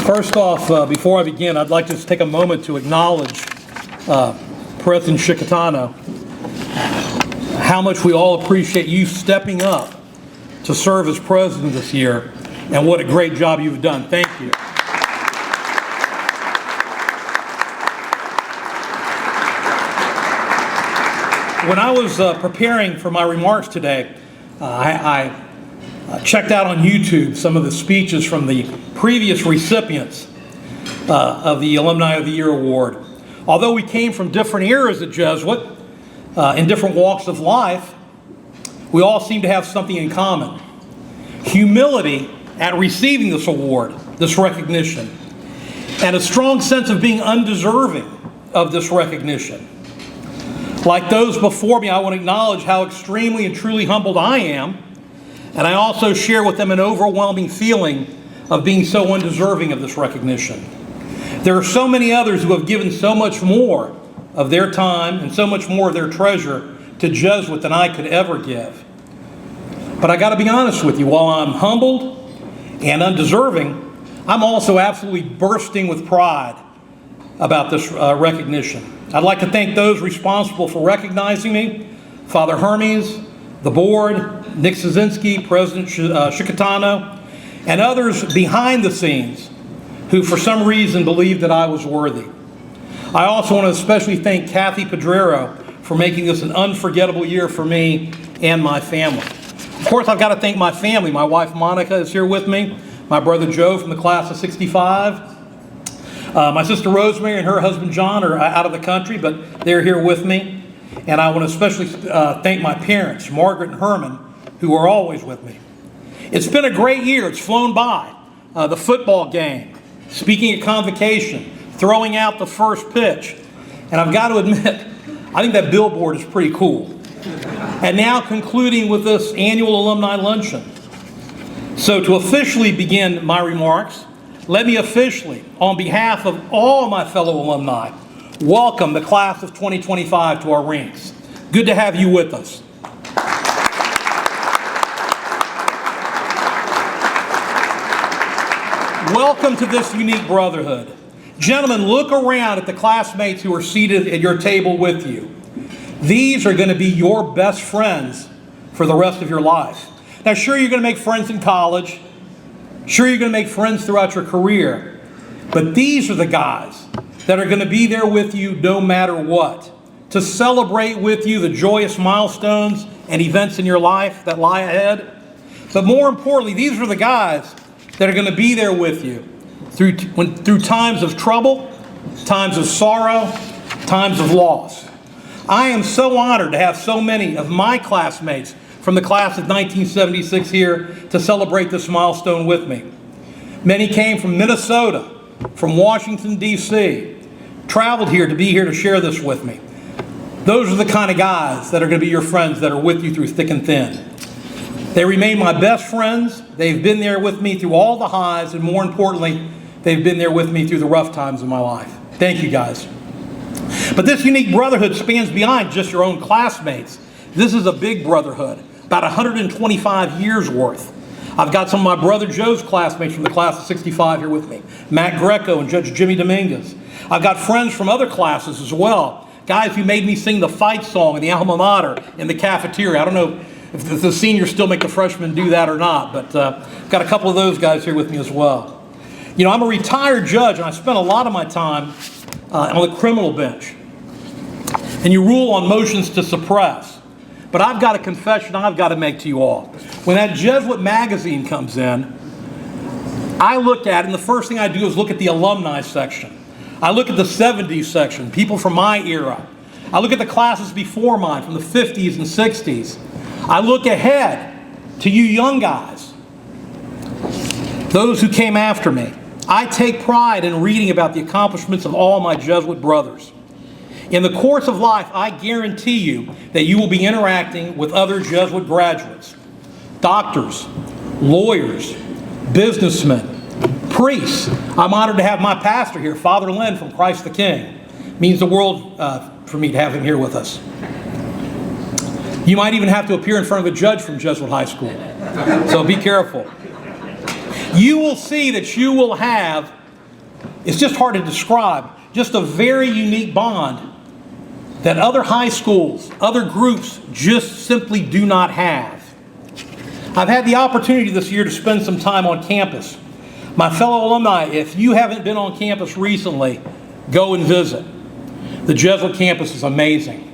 First off, before I begin, I'd like to just take a moment to acknowledge President Ficarrotta, how much we all appreciate you stepping up to serve as president this year, and what a great job you've done. Thank you. When I was preparing for my remarks today, I checked out on YouTube some of the speeches from the previous recipients of the Alumni of the Year Award. Although we came from different eras at Jesuit, in different walks of life, we all seem to have something in common. Humility at receiving this award, this recognition, and a strong sense of being undeserving of this recognition. Like those before me, I want to acknowledge how extremely and truly humbled I am, and I also share with them an overwhelming feeling of being so undeserving of this recognition. There are so many others who have given so much more of their time and so much more of their treasure to Jesuit than I could ever give. But I got to be honest with you, while I'm humbled and undeserving, I'm also absolutely bursting with pride about this recognition. I'd like to thank those responsible for recognizing me, Father Hermes, the board, Nick Szynski, President Ficarrotta, and others behind the scenes who for some reason believed that I was worthy. I also want to especially thank Kathy Pedrero for making this an unforgettable year for me and my family. Of course, I've got to thank my family. My wife Monica is here with me, my brother Joe from the class of '65. My sister Rosemary and her husband John are out of the country, but they're here with me. And I want to especially thank my parents, Margaret and Herman, who are always with me. It's been a great year. It's flown by. The football game, speaking at convocation, throwing out the first pitch. And I've got to admit, I think that billboard is pretty cool. And now concluding with this annual Alumni Luncheon. So to officially begin my remarks, let me officially, on behalf of all my fellow alumni, welcome the class of 2025 to our ranks. Good to have you with us. Welcome to this unique brotherhood. Gentlemen, look around at the classmates who are seated at your table with you. These are going to be your best friends for the rest of your life. Now, sure, you're going to make friends in college. Sure, you're going to make friends throughout your career. But these are the guys that are going to be there with you no matter what, to celebrate with you the joyous milestones and events in your life that lie ahead. But more importantly, these are the guys that are going to be there with you through times of trouble, times of sorrow, times of loss. I am so honored to have so many of my classmates from the class of 1976 here to celebrate this milestone with me. Many came from Minnesota, from Washington, D.C., traveled here to share this with me. Those are the kind of guys that are going to be your friends, that are with you through thick and thin. They remain my best friends. They've been there with me through all the highs, and more importantly, they've been there with me through the rough times of my life. Thank you, guys. But this unique brotherhood spans beyond just your own classmates. This is a big brotherhood, about 125 years worth. I've got some of my brother Joe's classmates from the class of '65 here with me, Matt Greco and Judge Jimmy Dominguez. I've got friends from other classes as well, guys who made me sing the fight song in the alma mater in the cafeteria. I don't know if the seniors still make the freshmen do that or not, but I've got a couple of those guys here with me as well. You know, I'm a retired judge, and I spent a lot of my time on the criminal bench. And you rule on motions to suppress. But I've got a confession I've got to make to you all. When that Jesuit magazine comes in, I look at it, and the first thing I do is look at the alumni section. I look at the 70s section, people from my era. I look at the classes before mine, from the 50s and 60s. I look ahead to you young guys, those who came after me. I take pride in reading about the accomplishments of all my Jesuit brothers. In the course of life, I guarantee you that you will be interacting with other Jesuit graduates, doctors, lawyers, businessmen, priests. I'm honored to have my pastor here, Father Lynn from Christ the King. It means the world for me to have him here with us. You might even have to appear in front of a judge from Jesuit High School. So be careful. You will see that you will have it's just hard to describe. Just a very unique bond that other high schools, other groups just simply do not have. I've had the opportunity this year to spend some time on campus. My fellow alumni, if you haven't been on campus recently, go and visit. The Jesuit campus is amazing.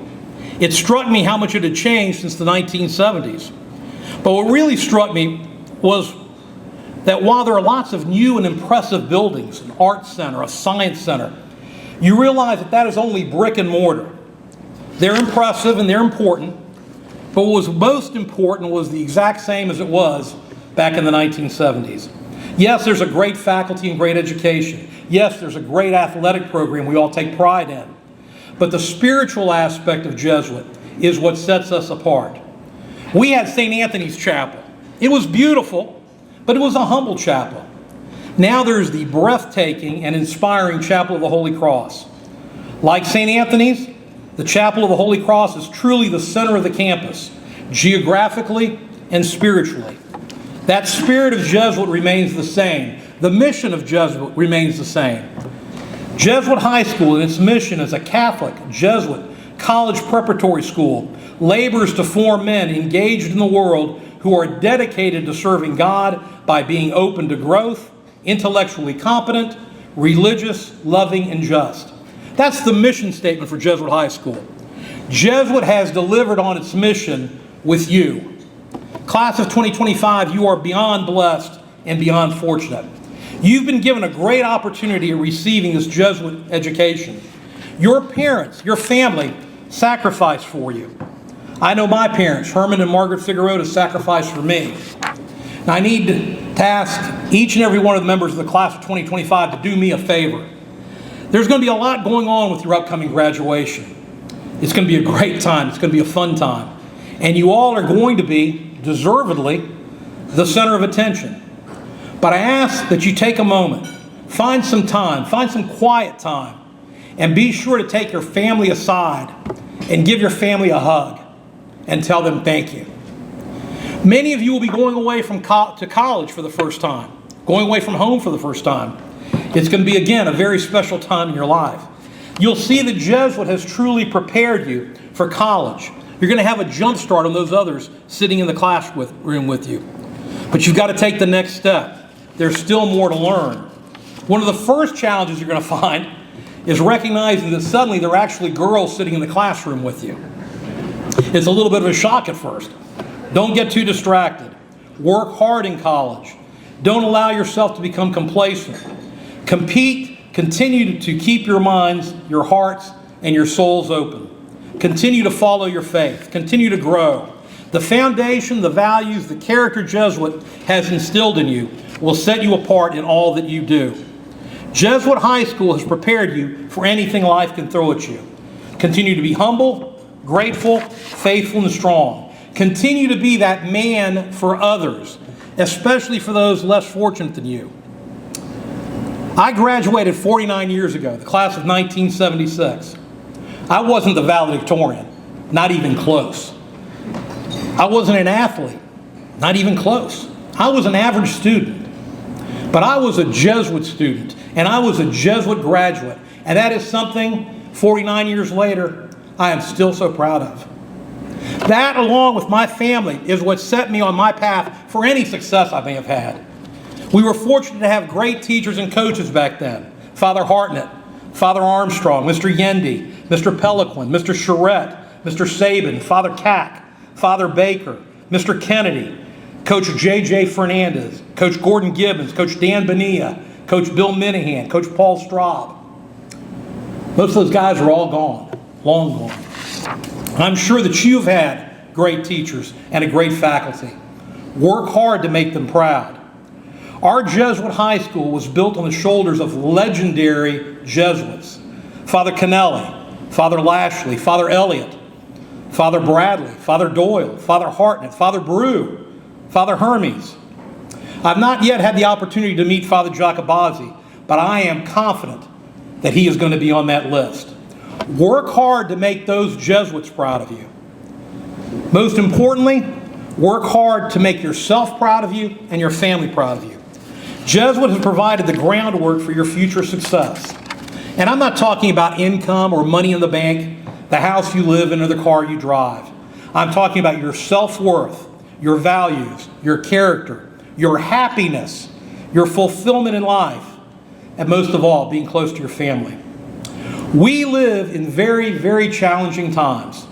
It struck me how much it had changed since the 1970s. But what really struck me was that while there are lots of new and impressive buildings, an art center, a science center, you realize that that is only brick and mortar. They're impressive and they're important, but what was most important was the exact same as it was back in the 1970s. Yes, there's a great faculty and great education. Yes, there's a great athletic program we all take pride in. But the spiritual aspect of Jesuit is what sets us apart. We had St. Anthony's Chapel. It was beautiful, but it was a humble chapel. Now there's the breathtaking and inspiring Chapel of the Holy Cross. Like St. Anthony's, the Chapel of the Holy Cross is truly the center of the campus, geographically and spiritually. That spirit of Jesuit remains the same. The mission of Jesuit remains the same. Jesuit High School and its mission as a Catholic, Jesuit, college preparatory school labors to form men engaged in the world who are dedicated to serving God by being open to growth, intellectually competent, religious, loving, and just. That's the mission statement for Jesuit High School. Jesuit has delivered on its mission with you. Class of 2025, you are beyond blessed and beyond fortunate. You've been given a great opportunity at receiving this Jesuit education. Your parents, your family, sacrificed for you. I know my parents, Herman and Margaret Ficarrotta, sacrificed for me. Now, I need to ask each and every one of the members of the class of 2025 to do me a favor. There's going to be a lot going on with your upcoming graduation. It's going to be a great time. It's going to be a fun time. And you all are going to be, deservedly, the center of attention. But I ask that you take a moment, find some time, find some quiet time, and be sure to take your family aside and give your family a hug and tell them thank you. Many of you will be going away to college for the first time, going away from home for the first time. It's going to be, again, a very special time in your life. You'll see that Jesuit has truly prepared you for college. You're going to have a jump start on those others sitting in the classroom with you. But you've got to take the next step. There's still more to learn. One of the first challenges you're going to find is recognizing that suddenly there are actually girls sitting in the classroom with you. It's a little bit of a shock at first. Don't get too distracted. Work hard in college. Don't allow yourself to become complacent. Compete. Continue to keep your minds, your hearts, and your souls open. Continue to follow your faith. Continue to grow. The foundation, the values, the character Jesuit has instilled in you will set you apart in all that you do. Jesuit High School has prepared you for anything life can throw at you. Continue to be humble, grateful, faithful, and strong. Continue to be that man for others, especially for those less fortunate than you. I graduated 49 years ago, the class of 1976. I wasn't the valedictorian, not even close. I wasn't an athlete, not even close. I was an average student. But I was a Jesuit student, and I was a Jesuit graduate. And that is something, 49 years later, I am still so proud of. That, along with my family, is what set me on my path for any success I may have had. We were fortunate to have great teachers and coaches back then. Father Hartnett, Father Armstrong, Mr. Yendi, Mr. Peliquin, Mr. Charette, Mr. Sabin, Father Cack, Father Baker, Mr. Kennedy, Coach J.J. Fernandez, Coach Gordon Gibbons, Coach Dan Bonilla, Coach Bill Minahan, Coach Paul Straub. Most of those guys are all gone, long gone. I'm sure that you've had great teachers and a great faculty. Work hard to make them proud. Our Jesuit High School was built on the shoulders of legendary Jesuits. Father Kennelly, Father Lashley, Father Elliott, Father Bradley, Father Doyle, Father Hartnett, Father Brew, Father Hermes. I've not yet had the opportunity to meet Father Jacobazzi, but I am confident that he is going to be on that list. Work hard to make those Jesuits proud of you. Most importantly, work hard to make yourself proud of you and your family proud of you. Jesuit has provided the groundwork for your future success. And I'm not talking about income or money in the bank, the house you live in or the car you drive. I'm talking about your self-worth, your values, your character, your happiness, your fulfillment in life, and most of all, being close to your family. We live in very, very challenging times.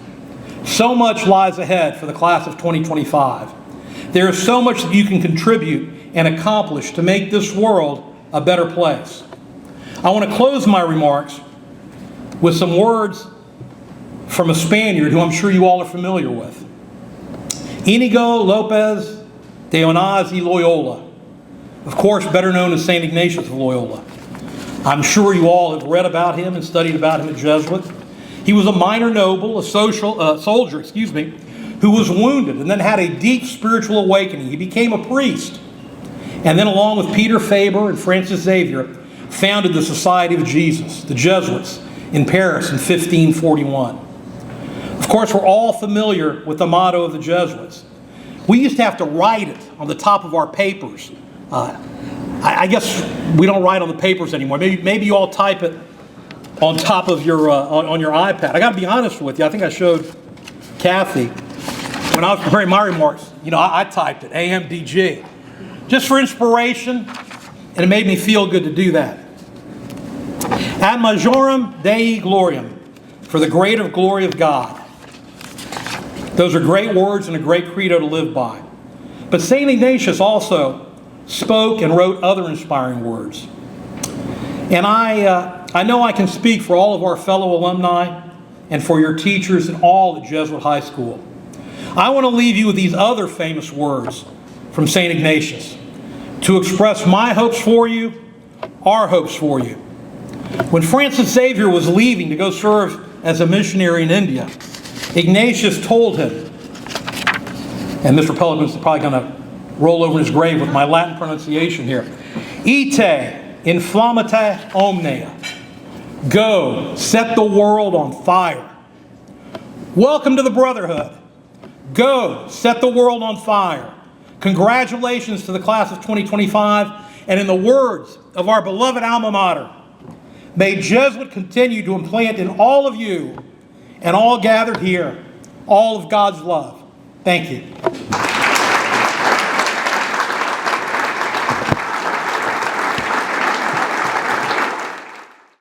So much lies ahead for the class of 2025. There is so much that you can contribute and accomplish to make this world a better place. I want to close my remarks with some words from a Spaniard who I'm sure you all are familiar with. Inigo Lopez de Onaz y Loyola, of course better known as St. Ignatius of Loyola. I'm sure you all have read about him and studied about him at Jesuit. He was a minor noble, a soldier, who was wounded and then had a deep spiritual awakening. He became a priest, and then along with Peter Faber and Francis Xavier, founded the Society of Jesus, the Jesuits, in Paris in 1541. Of course, we're all familiar with the motto of the Jesuits. We used to have to write it on the top of our papers. I guess we don't write on the papers anymore. Maybe you all type it on top of your on your iPad. I got to be honest with you. I think I showed Kathy when I was preparing my remarks. I typed it AMDG just for inspiration, and it made me feel good to do that. Ad majorem Dei gloriam, for the greater glory of God. Those are great words and a great credo to live by. But St. Ignatius also spoke and wrote other inspiring words. And I know I can speak for all of our fellow alumni and for your teachers and all at Jesuit High School. I want to leave you with these other famous words from St. Ignatius to express my hopes for you, our hopes for you. When Francis Xavier was leaving to go serve as a missionary in India, Ignatius told him, and Mr. Pelican's probably going to roll over in his grave with my Latin pronunciation here, Ite inflammata omnia. Go, set the world on fire. Welcome to the brotherhood. Go, set the world on fire. Congratulations to the class of 2025, and in the words of our beloved alma mater, may Jesuit continue to implant in all of you and all gathered here all of God's love. Thank you.